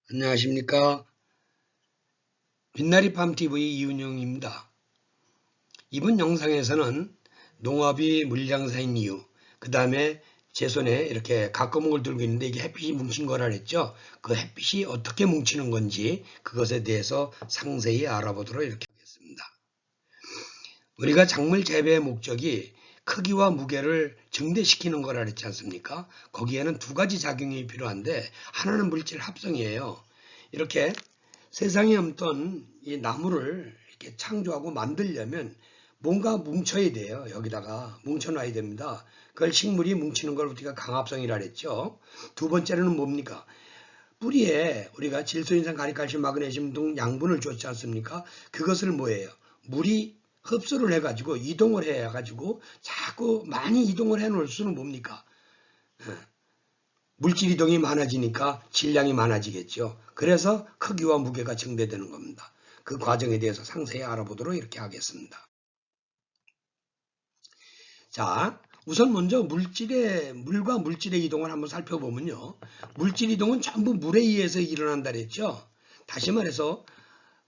안녕하십니까. 빛나리 팜TV 이윤영입니다. 이번 영상에서는 농업이 물장사인 이유, 그 다음에 제 손에 이렇게 가까먹을 들고 있는데 이게 햇빛이 뭉친 거라 그랬죠. 그 햇빛이 어떻게 뭉치는 건지 그것에 대해서 상세히 알아보도록 이렇게 하겠습니다. 우리가 작물 재배의 목적이 크기와 무게를 증대시키는 거라 그랬지 않습니까? 거기에는 두 가지 작용이 필요한데 하나는 물질 합성이에요. 이렇게 세상에 없던 이 나무를 이렇게 창조하고 만들려면 뭔가 뭉쳐야 돼요. 여기다가 뭉쳐놔야 됩니다. 그걸 식물이 뭉치는 걸 우리가 강합성이라 그랬죠. 두 번째로는 뭡니까? 뿌리에 우리가 질소인산, 가리칼슘, 마그네슘 등 양분을 줬지 않습니까? 그것을 뭐예요? 물이 흡수를 해가지고 이동을 해가지고 자꾸 많이 이동을 해놓을 수는 뭡니까? 물질 이동이 많아지니까 질량이 많아지겠죠. 그래서 크기와 무게가 증대되는 겁니다. 그 과정에 대해서 상세히 알아보도록 이렇게 하겠습니다. 자, 우선 먼저 물과 물질의 이동을 한번 살펴보면요. 물질 이동은 전부 물에 의해서 일어난다 그랬죠. 다시 말해서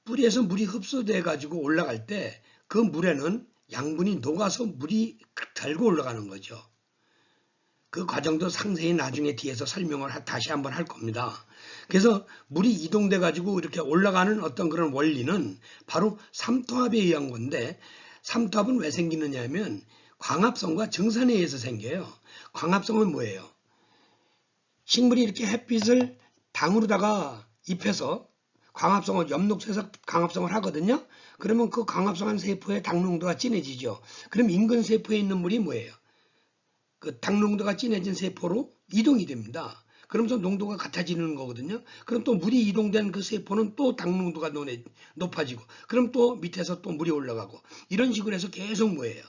뿌리에서 물이 흡수돼 가지고 올라갈 때 그 물에는 양분이 녹아서 물이 달고 올라가는 거죠. 그 과정도 상세히 나중에 뒤에서 설명을 다시 한번 할 겁니다. 그래서 물이 이동돼 가지고 이렇게 올라가는 어떤 그런 원리는 바로 삼투압에 의한 건데, 삼투압은 왜 생기느냐 하면 광합성과 증산에 의해서 생겨요. 광합성은 뭐예요? 식물이 이렇게 햇빛을 당으로다가 입혀서 광합성을 엽록소에서 광합성을 하거든요. 그러면 그 광합성한 세포의 당 농도가 진해지죠. 그럼 인근 세포에 있는 물이 뭐예요? 그 당 농도가 진해진 세포로 이동이 됩니다. 그러면서 농도가 같아지는 거거든요. 그럼 또 물이 이동된 그 세포는 또 당 농도가 높아지고, 그럼 또 밑에서 또 물이 올라가고, 이런 식으로 해서 계속 뭐예요?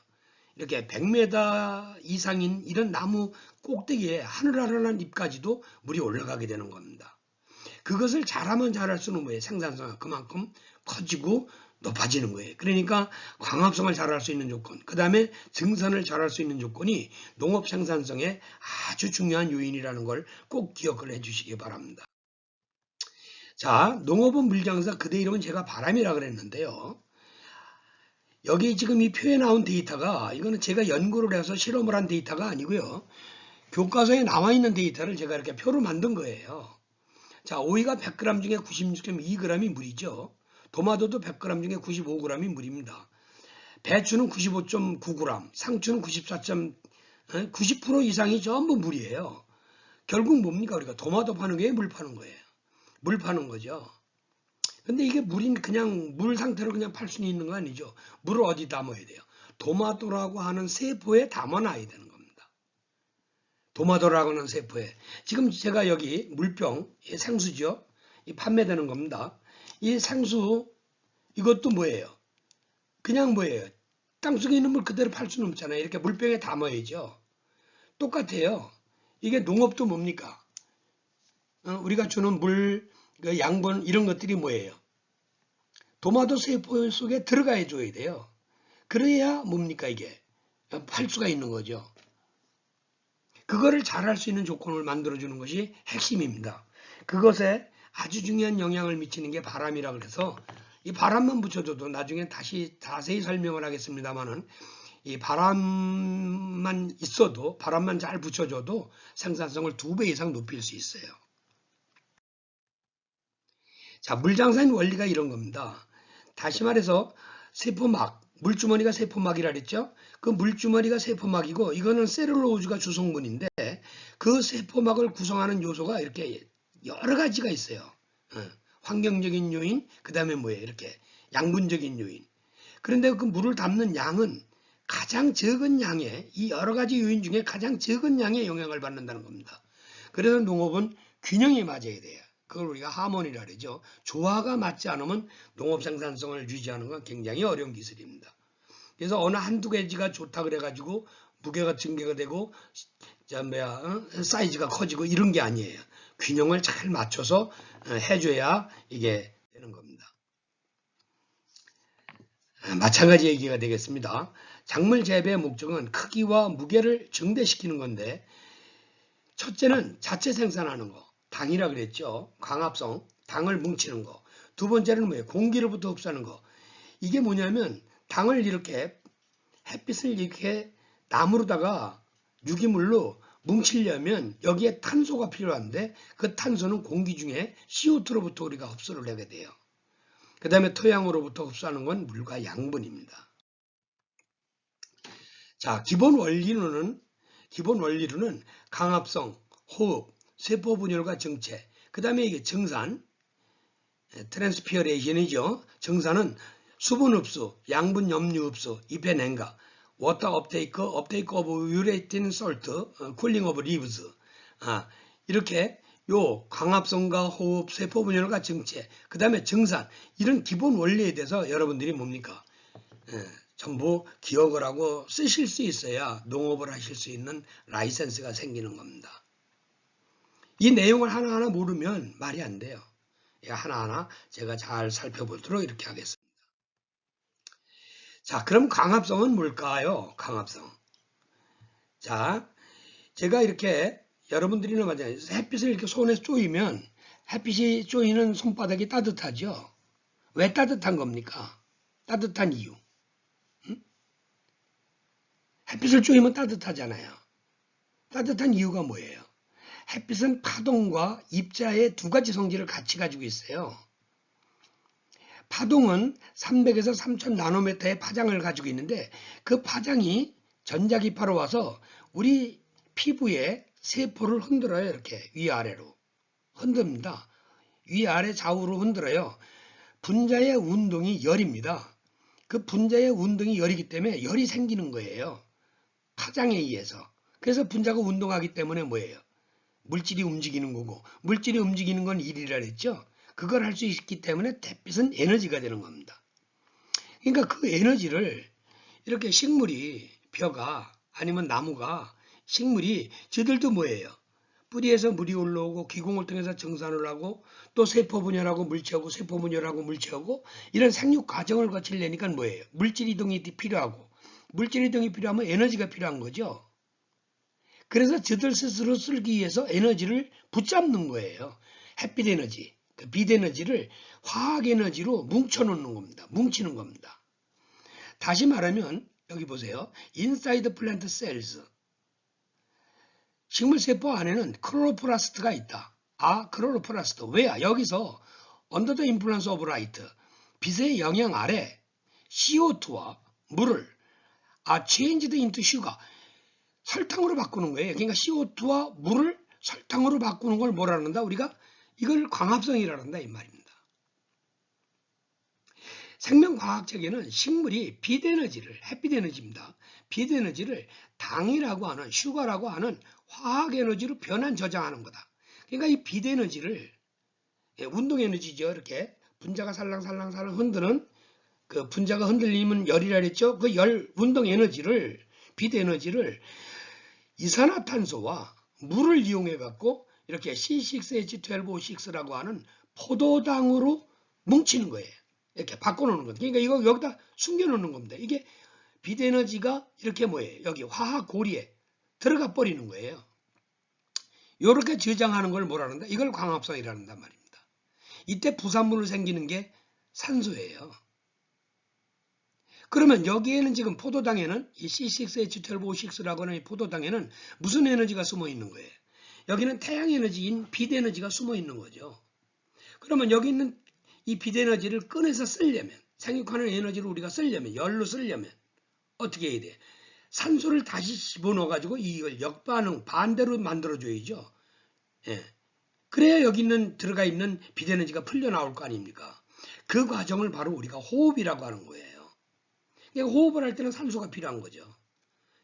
이렇게 100m 이상인 이런 나무 꼭대기에 하늘하늘한 잎까지도 물이 올라가게 되는 겁니다. 그것을 잘하면 잘할 수는 뭐예요? 생산성이 그만큼 커지고 높아지는 거예요. 그러니까 광합성을 잘할 수 있는 조건, 그 다음에 증산을 잘할 수 있는 조건이 농업 생산성의 아주 중요한 요인이라는 걸 꼭 기억을 해주시기 바랍니다. 자, 농업은 물장사, 그대 이름은 제가 바람이라 그랬는데요. 여기 지금 이 표에 나온 데이터가 이거는 제가 연구를 해서 실험을 한 데이터가 아니고요. 교과서에 나와 있는 데이터를 제가 이렇게 표로 만든 거예요. 자, 오이가 100g 중에 96.2g이 물이죠. 도마도도 100g 중에 95g이 물입니다. 배추는 95.9g, 상추는 90% 이상이 전부 물이에요. 결국 뭡니까? 우리가 도마도 파는 게 물 파는 거예요. 물 파는 거죠. 근데 이게 물인 그냥 물 상태로 그냥 팔 수는 있는 거 아니죠. 물을 어디 담아야 돼요? 도마도라고 하는 세포에 담아놔야 되는 겁니다. 도마도라고 하는 세포에. 지금 제가 여기 물병, 생수죠. 이 판매되는 겁니다. 이 생수, 이것도 뭐예요? 그냥 뭐예요? 땅속에 있는 물 그대로 팔 수는 없잖아요. 이렇게 물병에 담아야죠. 똑같아요. 이게 농업도 뭡니까? 우리가 주는 물, 그 양분 이런 것들이 뭐예요? 도마도 세포 속에 들어가야 줘야 돼요. 그래야 뭡니까 이게? 팔 수가 있는 거죠. 그거를 잘할 수 있는 조건을 만들어주는 것이 핵심입니다. 그것에 아주 중요한 영향을 미치는 게 바람이라고 해서 이 바람만 붙여줘도 나중에 다시 자세히 설명을 하겠습니다만은 이 바람만 있어도 바람만 잘 붙여줘도 생산성을 2배 이상 높일 수 있어요. 자, 물장사의 원리가 이런 겁니다. 다시 말해서 세포막, 물주머니가 세포막이라 그랬죠? 그 물주머니가 세포막이고 이거는 셀룰로즈가 주성분인데 그 세포막을 구성하는 요소가 이렇게 여러 가지가 있어요. 환경적인 요인, 그 다음에 뭐예요? 이렇게 양분적인 요인. 그런데 그 물을 담는 양은 가장 적은 양의, 이 여러 가지 요인 중에 가장 적은 양의 영향을 받는다는 겁니다. 그래서 농업은 균형이 맞아야 돼요. 그걸 우리가 하모니라 그러죠. 조화가 맞지 않으면 농업 생산성을 유지하는 건 굉장히 어려운 기술입니다. 그래서 어느 한두 가지가 좋다 그래가지고 무게가 증가가 되고 사이즈가 커지고 이런 게 아니에요. 균형을 잘 맞춰서 해줘야 이게 되는 겁니다. 마찬가지 얘기가 되겠습니다. 작물 재배의 목적은 크기와 무게를 증대시키는 건데 첫째는 자체 생산하는 거. 당이라 그랬죠. 광합성. 당을 뭉치는 거. 두 번째는 뭐예요? 공기로부터 흡수하는 거. 이게 뭐냐면 당을 이렇게 햇빛을 이렇게 나무로다가 유기물로 뭉치려면 여기에 탄소가 필요한데 그 탄소는 공기 중에 CO2로부터 우리가 흡수를 하게 돼요. 그 다음에 토양으로부터 흡수하는 건 물과 양분입니다. 자, 기본 원리로는 강합성, 호흡, 세포 분열과 정체, 그 다음에 이게 정산, 트랜스피어레이션이죠. 정산은 수분 흡수, 양분 염류 흡수, 잎의 냉각, 워터 업테이크, 업테이크 오브 유레틴 솔트, 쿨링 오브 리브스. 이렇게 요 강합성과 호흡, 세포 분열과 정체, 그 다음에 정산, 이런 기본 원리에 대해서 여러분들이 뭡니까? 전부 기억을 하고 쓰실 수 있어야 농업을 하실 수 있는 라이센스가 생기는 겁니다. 이 내용을 하나하나 모르면 말이 안 돼요. 하나하나 제가 잘 살펴보도록 이렇게 하겠습니다. 자, 그럼 강합성은 뭘까요? 강합성. 자, 제가 이렇게 여러분들이나 마찬가지로 햇빛을 이렇게 손에 쪼이면 햇빛이 쪼이는 손바닥이 따뜻하죠? 왜 따뜻한 겁니까? 따뜻한 이유. 햇빛을 쪼이면 따뜻하잖아요. 따뜻한 이유가 뭐예요? 햇빛은 파동과 입자의 두 가지 성질을 같이 가지고 있어요. 파동은 300에서 3000 나노미터의 파장을 가지고 있는데 그 파장이 전자기파로 와서 우리 피부의 세포를 흔들어요. 이렇게 위아래로 흔듭니다. 위아래 좌우로 흔들어요. 분자의 운동이 열입니다. 그 분자의 운동이 열이기 때문에 열이 생기는 거예요. 파장에 의해서. 그래서 분자가 운동하기 때문에 뭐예요? 물질이 움직이는 거고, 물질이 움직이는 건 일이라 그랬죠. 그걸 할 수 있기 때문에 햇빛은 에너지가 되는 겁니다. 그러니까 그 에너지를 이렇게 식물이, 벼가 아니면 나무가, 식물이 저들도 뭐예요? 뿌리에서 물이 올라오고 기공을 통해서 정산을 하고 또 세포 분열하고 물 채우고 세포 분열하고 물 채우고 이런 생육 과정을 거치려니까 뭐예요? 물질 이동이 필요하고 물질 이동이 필요하면 에너지가 필요한 거죠. 그래서 저들 스스로 쓰기 위해서 에너지를 붙잡는 거예요. 햇빛 에너지, 그 빛 에너지를 화학 에너지로 뭉쳐놓는 겁니다. 뭉치는 겁니다. 다시 말하면 여기 보세요. Inside plant cells. 식물세포 안에는 클로로플라스트가 있다. 클로로플라스트. 왜야? 여기서 under the influence of light, 빛의 영향 아래 CO2와 물을 changed into sugar, 설탕으로 바꾸는 거예요. 그러니까 CO2와 물을 설탕으로 바꾸는 걸 뭐라 한다? 우리가 이걸 광합성이라 한다 이 말입니다. 생명과학적에는 식물이 빛 에너지를, 햇빛 에너지입니다. 빛 에너지를 당이라고 하는, 슈가라고 하는 화학 에너지로 변환 저장하는 거다. 그러니까 이 빛 에너지를, 운동 에너지죠. 이렇게 분자가 살랑살랑 흔드는, 그 분자가 흔들리면 열이라 그랬죠. 그 열, 운동 에너지를, 빛 에너지를 이산화탄소와 물을 이용해 갖고 이렇게 C6H12O6라고 하는 포도당으로 뭉치는 거예요. 이렇게 바꿔놓는 겁니다. 그러니까 이거 여기다 숨겨놓는 겁니다. 이게 빛 에너지가 이렇게 뭐예요? 여기 화학 고리에 들어가 버리는 거예요. 이렇게 저장하는 걸 뭐라 한다? 이걸 광합성이라는 말입니다. 이때 부산물로 생기는 게 산소예요. 그러면 여기에는 지금 포도당에는 이 C6H12O6라고 하는 이 포도당에는 무슨 에너지가 숨어 있는 거예요? 여기는 태양 에너지인 빛 에너지가 숨어 있는 거죠. 그러면 여기 있는 이 빛 에너지를 꺼내서 쓰려면, 생육하는 에너지를 우리가 쓰려면, 열로 쓰려면 어떻게 해야 돼? 산소를 다시 집어넣어 가지고 이걸 역반응, 반대로 만들어줘야죠. 그래야 여기 있는 들어가 있는 빛 에너지가 풀려 나올 거 아닙니까? 그 과정을 바로 우리가 호흡이라고 하는 거예요. 그러니까 호흡을 할 때는 산소가 필요한 거죠.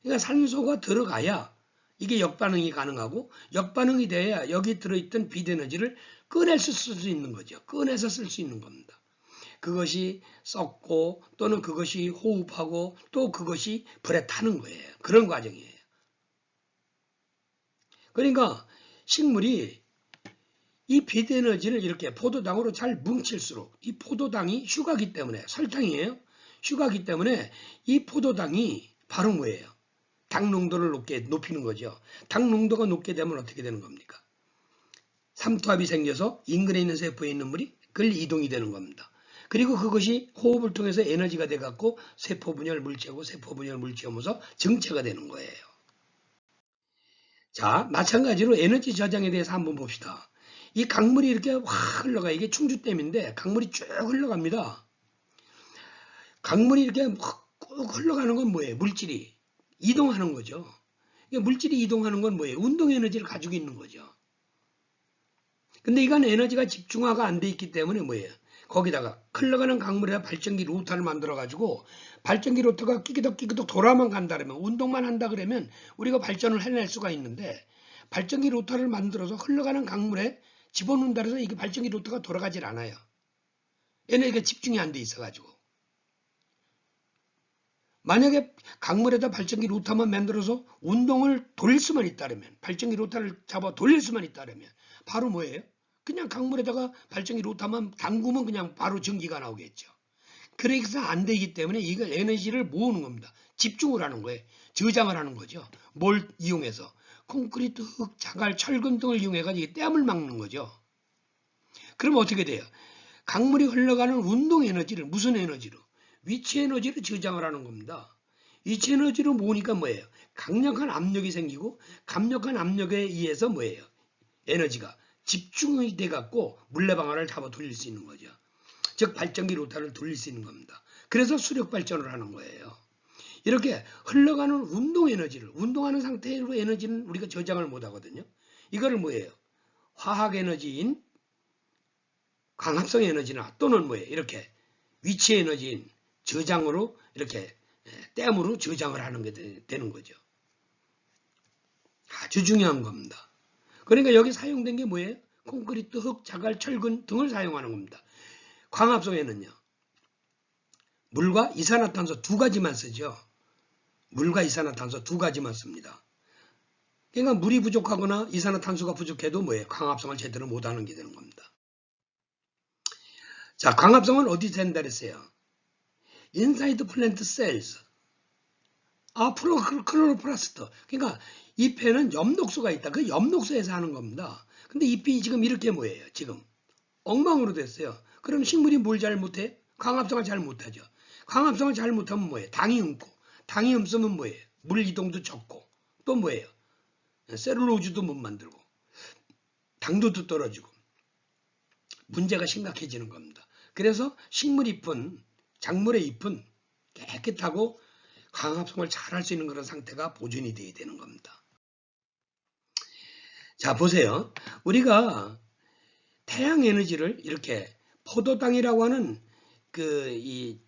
그러니까 산소가 들어가야 이게 역반응이 가능하고 역반응이 돼야 여기 들어있던 빛 에너지를 꺼내서 쓸 수 있는 거죠. 꺼내서 쓸 수 있는 겁니다. 그것이 썩고 또는 그것이 호흡하고 또 그것이 불에 타는 거예요. 그런 과정이에요. 그러니까 식물이 이 빛 에너지를 이렇게 포도당으로 잘 뭉칠수록 이 포도당이 슈가기 때문에 설탕이에요. 슈가기 때문에 이 포도당이 바로 뭐예요? 당 농도를 높이는 거죠. 당 농도가 높게 되면 어떻게 되는 겁니까? 삼투압이 생겨서 인근에 있는 세포에 있는 물이 그걸 이동이 되는 겁니다. 그리고 그것이 호흡을 통해서 에너지가 돼갖고 세포 분열 물체고 세포 분열 물체오면서 증체가 되는 거예요. 자, 마찬가지로 에너지 저장에 대해서 한번 봅시다. 이 강물이 이렇게 확 흘러가. 이게 충주댐인데 강물이 쭉 흘러갑니다. 강물이 이렇게 꾹 흘러가는 건 뭐예요? 물질이 이동하는 거죠. 물질이 이동하는 건 뭐예요? 운동 에너지를 가지고 있는 거죠. 근데 이건 에너지가 집중화가 안 돼 있기 때문에 뭐예요? 거기다가 흘러가는 강물에다 발전기 로터를 만들어 가지고 발전기 로터가 끼기덕 돌아만 간다 그러면 운동만 한다 그러면 우리가 발전을 해낼 수가 있는데 발전기 로터를 만들어서 흘러가는 강물에 집어넣는다 해서 이게 발전기 로터가 돌아가질 않아요. 에너지가 집중이 안 돼 있어 가지고. 만약에 강물에다 발전기 로터만 만들어서 운동을 돌릴 수만 있다면 발전기 로터를 잡아 돌릴 수만 있다면 바로 뭐예요? 그냥 강물에다가 발전기 로터만 담그면 그냥 바로 전기가 나오겠죠. 그래서 안 되기 때문에 이걸 에너지를 모으는 겁니다. 집중을 하는 거예요. 저장을 하는 거죠. 뭘 이용해서? 콘크리트, 흙, 자갈, 철근 등을 이용해가지고 댐을 막는 거죠. 그럼 어떻게 돼요? 강물이 흘러가는 운동 에너지를 무슨 에너지로? 위치 에너지를 저장을 하는 겁니다. 위치 에너지로 모으니까 뭐예요? 강력한 압력이 생기고 강력한 압력에 의해서 뭐예요? 에너지가 집중이 돼갖고 물레방아를 잡아 돌릴 수 있는 거죠. 즉 발전기 로터를 돌릴 수 있는 겁니다. 그래서 수력 발전을 하는 거예요. 이렇게 흘러가는 운동 에너지를 운동하는 상태로 에너지는 우리가 저장을 못 하거든요. 이거를 뭐예요? 화학 에너지인 광합성 에너지나 또는 뭐예요? 이렇게 위치 에너지인 저장으로 이렇게 댐으로 저장을 하는 게 되는 거죠. 아주 중요한 겁니다. 그러니까 여기 사용된 게 뭐예요? 콘크리트, 흙, 자갈, 철근 등을 사용하는 겁니다. 광합성에는요. 물과 이산화탄소 두 가지만 쓰죠. 물과 이산화탄소 두 가지만 씁니다. 그러니까 물이 부족하거나 이산화탄소가 부족해도 뭐예요? 광합성을 제대로 못하는 게 되는 겁니다. 자, 광합성은 어디서 된다 그랬어요? Inside plant cells. 클로로플라스트. 그러니까 잎에는 엽록소가 있다. 그 엽록소에서 하는 겁니다. 근데 잎이 지금 이렇게 뭐예요? 지금 엉망으로 됐어요. 그럼 식물이 뭘 잘 못해? 광합성을 잘 못하죠. 광합성을 잘 못하면 뭐예요? 당이 없고. 당이 없으면 뭐예요? 물 이동도 적고. 또 뭐예요? 셀룰로즈도 못 만들고. 당도도 떨어지고. 문제가 심각해지는 겁니다. 그래서 식물 잎은, 작물의 잎은 깨끗하고 광합성을 잘 할 수 있는 그런 상태가 보존이 돼야 되는 겁니다. 자, 보세요. 우리가 태양 에너지를 이렇게 포도당이라고 하는 이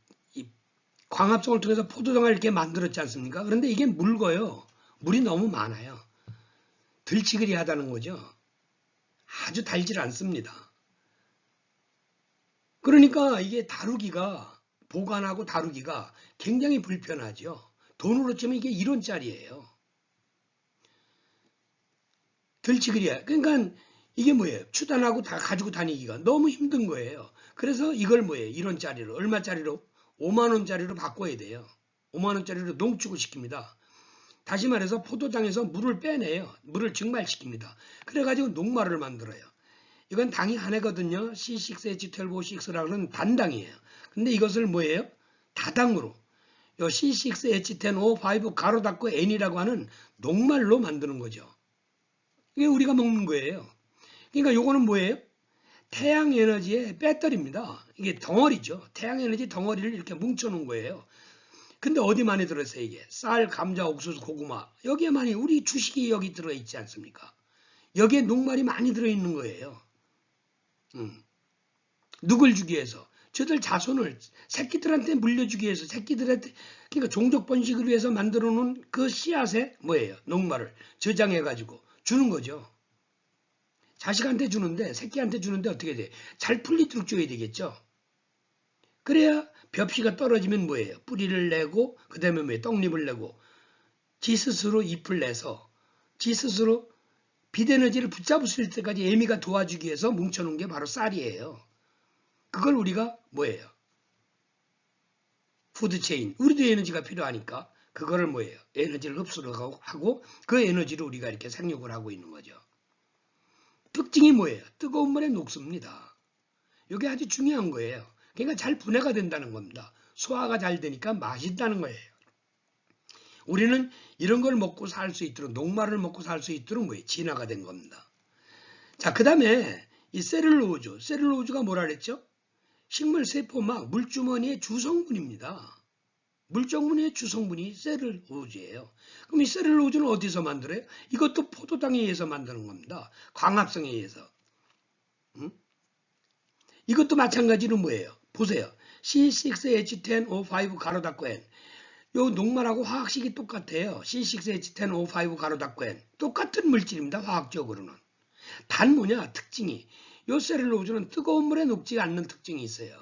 광합성을 통해서 포도당을 이렇게 만들었지 않습니까? 그런데 이게 묽어요. 물이 너무 많아요. 들치그리하다는 거죠. 아주 달질 않습니다. 그러니까 이게 다루기가 보관하고 다루기가 굉장히 불편하죠. 돈으로 치면 이게 1원짜리예요. 들치그리야. 그러니까 이게 뭐예요? 추단하고 다 가지고 다니기가 너무 힘든 거예요. 그래서 이걸 뭐예요? 1원짜리로 얼마짜리로? 5만원짜리로 바꿔야 돼요. 5만원짜리로 농축을 시킵니다. 다시 말해서 포도당에서 물을 빼내요. 물을 증발시킵니다. 그래가지고 녹말을 만들어요. 이건 당이 하나거든요. C6H12O6라는 단당이에요. 근데 이것을 뭐예요? 다당으로 요 C6H10O5 가로 닫고 N이라고 하는 녹말로 만드는 거죠. 이게 우리가 먹는 거예요. 그러니까 요거는 뭐예요? 태양 에너지의 배터리입니다. 이게 덩어리죠. 태양 에너지 덩어리를 이렇게 뭉쳐 놓은 거예요. 근데 어디 많이 들어있어요, 이게? 쌀, 감자, 옥수수, 고구마. 여기에 많이, 우리 주식이 여기 들어있지 않습니까? 여기에 녹말이 많이 들어있는 거예요. 누굴 주기 위해서? 저들 자손을 새끼들한테 물려주기 위해서 새끼들한테 그러니까 종족 번식을 위해서 만들어 놓은 그 씨앗에 뭐예요? 녹말을 저장해 가지고 주는 거죠. 자식한테 주는데 새끼한테 주는데 어떻게 돼? 잘 풀리도록 줘야 되겠죠. 그래야 벽씨가 떨어지면 뭐예요? 뿌리를 내고 그다음에 뭐예요? 떡잎을 내고 지 스스로 잎을 내서 지 스스로 빛에너지를 붙잡을 수 있을 때까지 애미가 도와주기 위해서 뭉쳐놓은 게 바로 쌀이에요. 그걸 우리가 뭐예요? 푸드체인. 우리도 에너지가 필요하니까 그거를 뭐예요? 에너지를 흡수를 하고 그 에너지로 우리가 이렇게 생육을 하고 있는 거죠. 특징이 뭐예요? 뜨거운 물에 녹습니다. 이게 아주 중요한 거예요. 그러니까 잘 분해가 된다는 겁니다. 소화가 잘 되니까 맛있다는 거예요. 우리는 이런 걸 먹고 살 수 있도록, 녹말을 먹고 살 수 있도록 뭐예요? 진화가 된 겁니다. 자, 그 다음에 이 셀룰로즈. 셀룰로즈가 뭐라 그랬죠? 식물 세포막 물주머니의 주성분입니다. 물주머니의 주성분이 셀룰로즈예요. 그럼 이 셀룰로즈는 어디서 만들어요? 이것도 포도당에 의해서 만드는 겁니다. 광합성에 의해서. 이것도 마찬가지로 뭐예요? 보세요. C6H10O5 가로 닫고 N. 요 녹말하고 화학식이 똑같아요. C6H10O5 가로 닫고 N. 똑같은 물질입니다. 화학적으로는. 단 뭐냐? 특징이. 요 셀룰로즈는 뜨거운 물에 녹지 않는 특징이 있어요.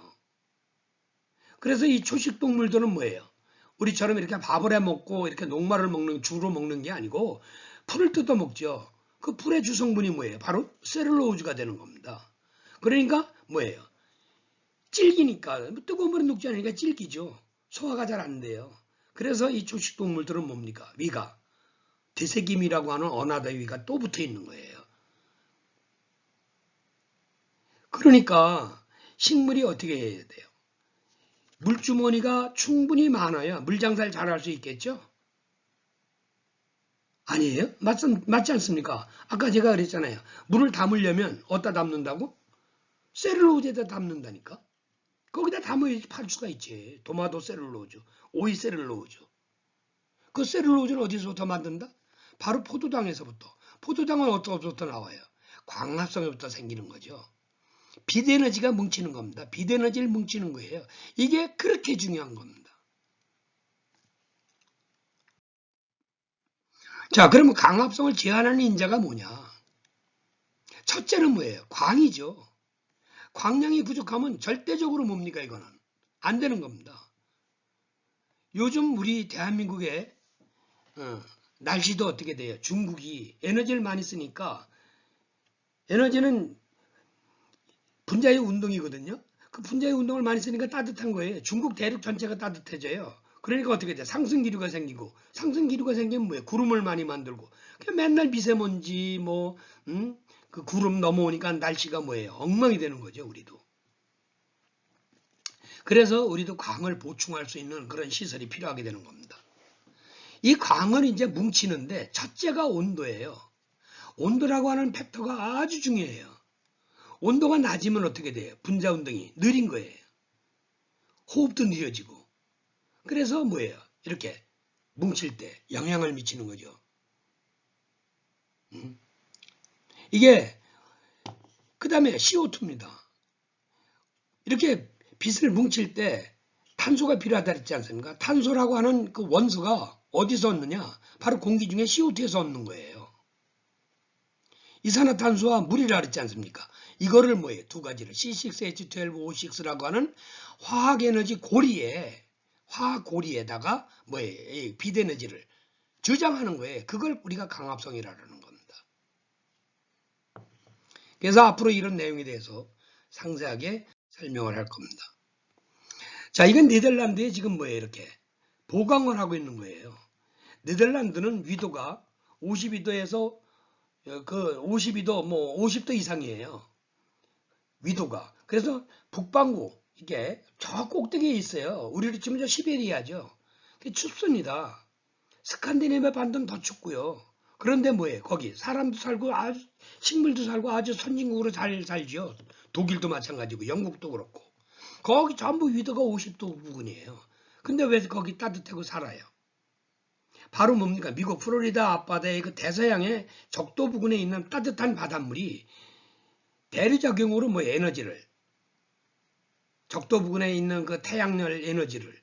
그래서 이 초식동물들은 뭐예요? 우리처럼 이렇게 밥을 해 먹고 이렇게 녹말을 먹는, 주로 먹는 게 아니고 풀을 뜯어 먹죠. 그 풀의 주성분이 뭐예요? 바로 셀룰로즈가 되는 겁니다. 그러니까 뭐예요? 질기니까, 뜨거운 물에 녹지 않으니까 질기죠. 소화가 잘 안 돼요. 그래서 이 초식동물들은 뭡니까? 위가. 되새김이라고 하는 어나더 위가 또 붙어 있는 거예요. 그러니까 식물이 어떻게 해야 돼요? 물주머니가 충분히 많아야 물장사를 잘할 수 있겠죠? 아니에요? 맞지 않습니까? 아까 제가 그랬잖아요. 물을 담으려면 어디다 담는다고? 셀룰로즈에다 담는다니까? 거기다 담아야 팔 수가 있지. 도마도 셀룰로즈, 오이 셀룰로즈. 그 셀룰로즈를 어디서부터 만든다? 바로 포도당에서부터. 포도당은 어디서부터 나와요? 광합성에부터 생기는 거죠. 빛에너지가 뭉치는 겁니다. 빛에너지를 뭉치는 거예요. 이게 그렇게 중요한 겁니다. 자, 그러면 광합성을 제한하는 인자가 뭐냐? 첫째는 뭐예요? 광이죠. 광량이 부족하면 절대적으로 뭡니까 이거는? 안 되는 겁니다. 요즘 우리 대한민국의 날씨도 어떻게 돼요? 중국이 에너지를 많이 쓰니까 에너지는 분자의 운동이거든요. 그 분자의 운동을 많이 쓰니까 따뜻한 거예요. 중국 대륙 전체가 따뜻해져요. 그러니까 어떻게 돼? 상승기류가 생기고, 상승기류가 생기면 뭐예요? 구름을 많이 만들고, 맨날 미세먼지 그 구름 넘어오니까 날씨가 뭐예요? 엉망이 되는 거죠, 우리도. 그래서 우리도 광을 보충할 수 있는 그런 시설이 필요하게 되는 겁니다. 이 광은 이제 뭉치는데 첫째가 온도예요. 온도라고 하는 팩터가 아주 중요해요. 온도가 낮으면 어떻게 돼요? 분자 운동이 느린 거예요. 호흡도 느려지고. 그래서 뭐예요? 이렇게 뭉칠 때 영향을 미치는 거죠. 이게 그 다음에 CO2입니다. 이렇게 빛을 뭉칠 때 탄소가 필요하다 했지 않습니까? 탄소라고 하는 그 원소가 어디서 얻느냐? 바로 공기 중에 CO2에서 얻는 거예요. 이산화탄소와 물이라 그랬지 않습니까? 이거를 뭐예요? 두 가지를 C6H12O6라고 하는 화학에너지 고리에 화학 고리에다가 뭐예요? 빛에너지를 저장하는 거예요. 그걸 우리가 광합성이라는 겁니다. 그래서 앞으로 이런 내용에 대해서 상세하게 설명을 할 겁니다. 자, 이건 네덜란드에 지금 뭐예요? 이렇게 보강을 하고 있는 거예요. 네덜란드는 위도가 52도에서 그 52도, 50도 이상이에요. 위도가. 그래서 북반구, 이게 저 꼭대기에 있어요. 우리로 치면 저 시베리아죠. 춥습니다. 스칸디네비아 반도는 더 춥고요. 그런데 뭐예요? 거기 사람도 살고 식물도 살고 아주 선진국으로 잘 살죠. 독일도 마찬가지고 영국도 그렇고. 거기 전부 위도가 50도 부근이에요. 근데 왜 거기 따뜻하고 살아요? 바로 뭡니까? 미국 플로리다 앞바다의 그 대서양의 적도 부근에 있는 따뜻한 바닷물이 대리작용으로 에너지를 적도 부근에 있는 그 태양열 에너지를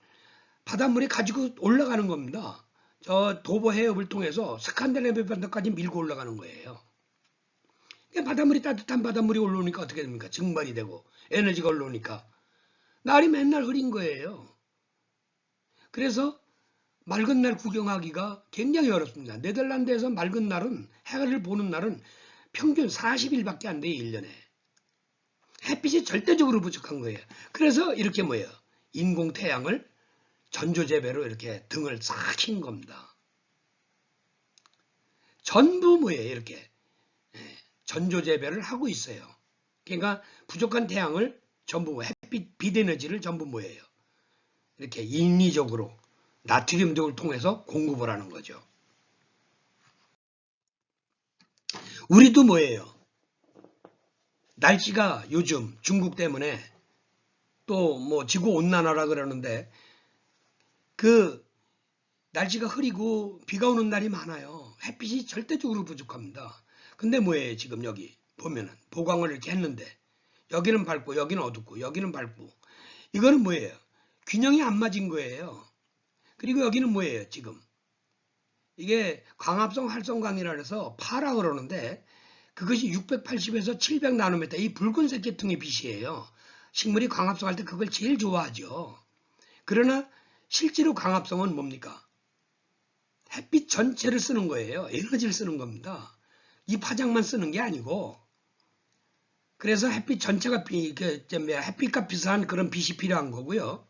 바닷물이 가지고 올라가는 겁니다. 저 도보 해협을 통해서 스칸디네비아 반도까지 밀고 올라가는 거예요. 바닷물이 따뜻한 바닷물이 올라오니까 어떻게 됩니까? 증발이 되고 에너지가 올라오니까 날이 맨날 흐린 거예요. 그래서 맑은 날 구경하기가 굉장히 어렵습니다. 네덜란드에서 맑은 날은 해를 보는 날은 평균 40일밖에 안 돼요. 1년에. 햇빛이 절대적으로 부족한 거예요. 그래서 이렇게 뭐예요? 인공 태양을 전조재배로 이렇게 등을 싹 킨 겁니다. 전부 뭐예요? 이렇게 전조재배를 하고 있어요. 그러니까 부족한 태양을 전부 햇빛, 빛에너지를 전부 뭐예요? 이렇게 인위적으로 나트륨 등을 통해서 공급을 하는 거죠. 우리도 뭐예요? 날씨가 요즘 중국 때문에 또 뭐 지구 온난화라 그러는데 그 날씨가 흐리고 비가 오는 날이 많아요. 햇빛이 절대적으로 부족합니다. 근데 뭐예요? 지금 여기 보면은 보강을 이렇게 했는데 여기는 밝고 여기는 어둡고 여기는 밝고 이거는 뭐예요? 균형이 안 맞은 거예요. 그리고 여기는 뭐예요? 지금 이게 광합성 활성광이라 해서 파라 그러는데 그것이 680에서 700 나노미터 이 붉은색 계통의 빛이에요. 식물이 광합성할 때 그걸 제일 좋아하죠. 그러나 실제로 광합성은 뭡니까? 햇빛 전체를 쓰는 거예요. 에너지를 쓰는 겁니다. 이 파장만 쓰는 게 아니고 그래서 햇빛 전체가 햇빛과 비슷한 그런 빛이 필요한 거고요.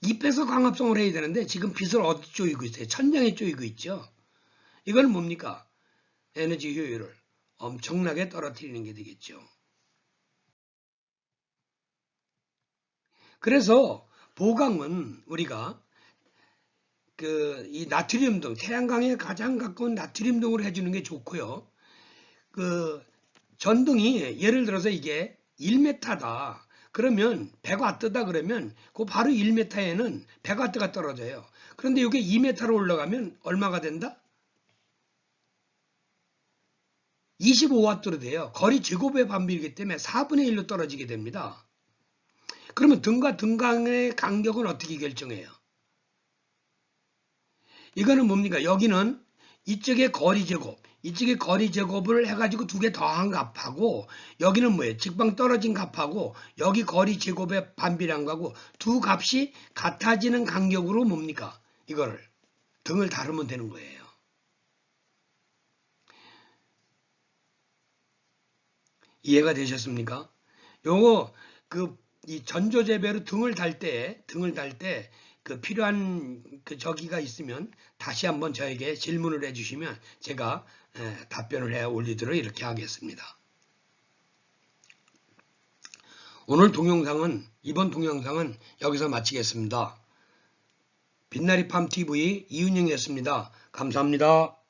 잎에서 광합성을 해야 되는데 지금 빛을 어디 쪼이고 있어요? 천장에 쪼이고 있죠. 이건 뭡니까? 에너지 효율을 엄청나게 떨어뜨리는 게 되겠죠. 그래서 보강은 우리가 이 나트륨 등 태양광에 가장 가까운 나트륨 등으로 해주는 게 좋고요. 전등이 예를 들어서 이게 1m다. 그러면 100W다 그러면 그 바로 1m에는 100W가 떨어져요. 그런데 이게 2m로 올라가면 얼마가 된다? 25W로 돼요. 거리 제곱의 반비이기 때문에 4분의 1로 떨어지게 됩니다. 그러면 등과 등 간의 간격은 어떻게 결정해요? 이거는 뭡니까? 여기는 이쪽에 거리 제곱, 이쪽에 거리 제곱을 해가지고 두 개 더한 값하고 여기는 뭐예요? 직방 떨어진 값하고 여기 거리 제곱의 반비례한 거하고 두 값이 같아지는 간격으로 뭡니까? 이거를 등을 다루면 되는 거예요. 이해가 되셨습니까? 요거 이 전조재배로 등을 달 때 그 필요한 저기가 있으면 다시 한번 저에게 질문을 해주시면 제가 답변을 해 올리도록 이렇게 하겠습니다. 오늘 이번 동영상은 여기서 마치겠습니다. 빛나리팜TV 이윤영이었습니다. 감사합니다.